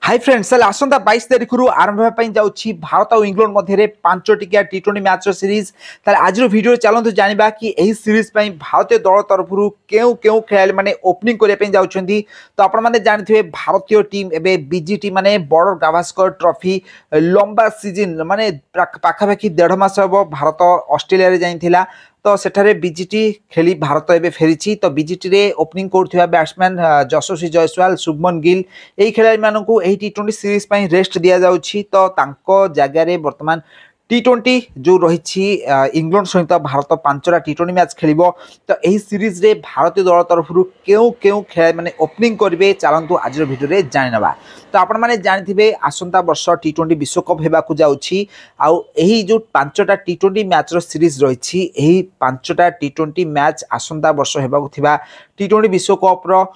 Hi friends आसंता 22 तारीख रु आरंभ होगा जाऊँगी भारत और इंग्लैंड मध्य 5 टिकिया टी20 मैच सीरीज। आज भिडियो चलते जाना कि यही सीरीज भारतीय दल तरफ क्यों क्यों खेलाड़ी मैंने ओपनिंग करने जाऊँगी। तो आपने जानते भारतीय टीम एवं बीजीटी माने बॉर्डर गावस्कर ट्रॉफी लंबा सीजन माने पाखापाखि 1.5 मास हम भारत ऑस्ट्रेलिया जाइला। तो सेठारे बीजीटी खेली भारत एवं फेरी। तो बीजीटी रे ओपनिंग कर बैट्समैन यशस्वी जयसवाल शुभमन गिल यही खेलाड़ी मानू टी20 सीरीज रेस्ट दि जाऊँगी। तो जगार बर्तमान टी20 जो रही इंग्लैंड सहित भारत 5टा टी20 मैच खेल। तो यही सीरीज रे भारतीय दल तरफ क्यों क्यों खेलाड़ी मैंने ओपनिंग करेंगे चलतु आज भिडियो जानवा। तो आपने जानते आसंता वर्ष टी20 विश्वकप होगा जाऊँगी। आई जो 5टा टी20 मैच सीरीज रही 5टा टी20 मैच आसंता वर्ष होगा टी20 विश्वकप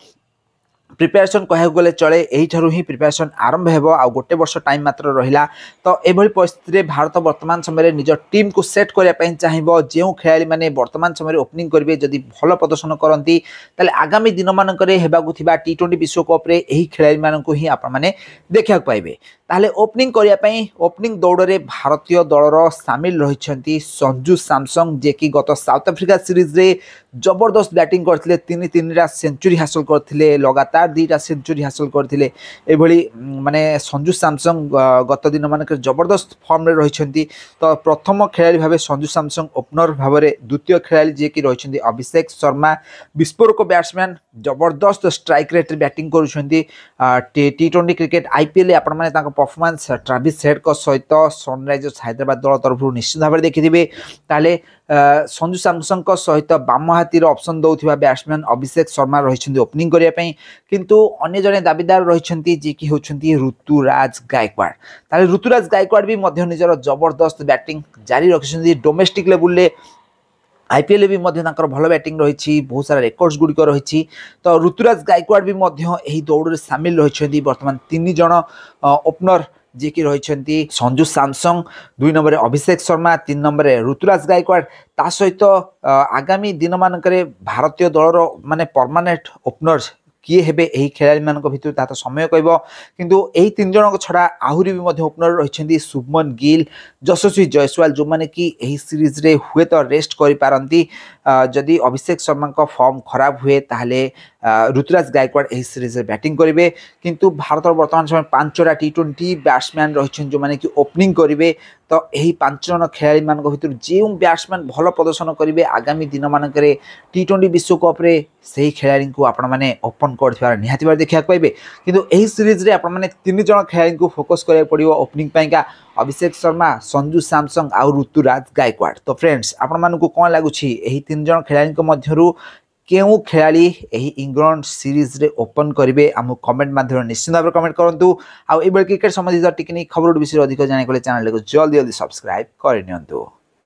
प्रिपेरेसन कह गले चले यही ही प्रिपेरेसन आरंभ हो आ गोटे वर्ष टाइम मात्र रहा। तो यह परिस्थिति भारत वर्तमान समय निज टीम को सेट करने चाहिए जो खेलाड़ी मैंने वर्तमान समय ओपनिंग करेंगे जदि भल प्रदर्शन करती ताले आगामी दिन मानक टी20 विश्वकप यही खेलाड़ी मानक ही आपने देखा पाइबे। ताले ओपनिंग करने ओपनिंग दौड़ में भारतीय दलर सामिल रही संजू सैमसंग जे कि गत साउथ अफ्रीका सीरीज रे जबरदस्त बैटिंग करते 3 सेंचुरी हासिल करते लगातार 2टा सेंचुरी हासिल करते माने संजू सैमसंग गत दिन मानक जबरदस्त फॉर्म रे रही। तो प्रथम खेलाड़ी भाव संजू सैमसंग ओपनर भाव द्वितीय खेलाड़ी जे कि रही अभिषेक शर्मा विस्फोरक बैट्समैन जबरदस्त स्ट्राइक रेट बैटिंग करुँच। टी20 क्रिकेट आईपीएल आपने परफॉर्मेंस ट्रेविस हेड सहित सनराइजर्स हैदराबाद दल तरफ निश्चित भाव देखिथे। ताले संजू सैमसंग सहित balm हाथीर option दौथि batsman Abhishek Sharma रही ओपनिंग करने किंतु अन्य जने दाबीदार रही जी कि होती ऋतुराज गायकवाड़। ताले ऋतुराज गायकवाड़ भी निजर जबरदस्त बैटिंग जारी रखिंट डोमेस्टिक लेवल आईपीएल भी भल बैटिंग रही बहुत सारा रेकर्ड्स गुड़िक रही। तो ऋतुराज गायकवाड़ भी यही दौड़ में सामिल रही बर्तमान 3 जन ओपनर जे कि रही Sanju Samsung 2 number Abhishek Sharma 3 number Rituraj Gaekwad ता सहित आगामी दिन मानक भारतीय दलर माने परमानेंट ओपनर्स किए हेबे यही खेलाड़ी मान भर ता तो समय कह किंतु यही 3 जन छड़ा आहरी भी ओपनर रही शुभमन गिल यशस्वी जयसवाल जो माने कि यही सीरीज रे हुए तो रेस्ट करि पारंती जदि अभिषेक शर्मा का फॉर्म खराब हुए ताहले ऋतुराज गायकवाड़ यही सीरीज रे बैटिंग करेंगे। किंतु भारत वर्तमान समय 5टा टी20 बैट्समैन रही जो माने कि ओपनिंग करेंगे। तो यही 5 जन खेलाड़ी मान भर जो बैट्समैन भल प्रदर्शन करेंगे आगामी दिन मानक टी20 विश्वकप रे सही खेलाड़ी को आपण मैंने ओपन कर निहाती बार देखा पाइबे। किंतु यही सीरीज रे आपण मैंने 3 जन खेलाड़ी को फोकस करा पड़ो ओपनिंग पाइका अभिषेक शर्मा संजू सैमसंग आउ ऋतुराज गायकवाड़। तो फ्रेंड्स आपण मानकु कौन लगुच यही 3 जन खेलाड़ी मध्यरु क्यों खेलाड़ी यही इंग्लैंड सीरीज रे ओपन करेंगे आम कमेंट माध्यम निश्चित भाव कमेंट करूँ। आउ क्रिकेट संबंधित टेक्निक खबर विषय अधिक जाने चैनल को जल्दी जल्दी सब्सक्राइब कर।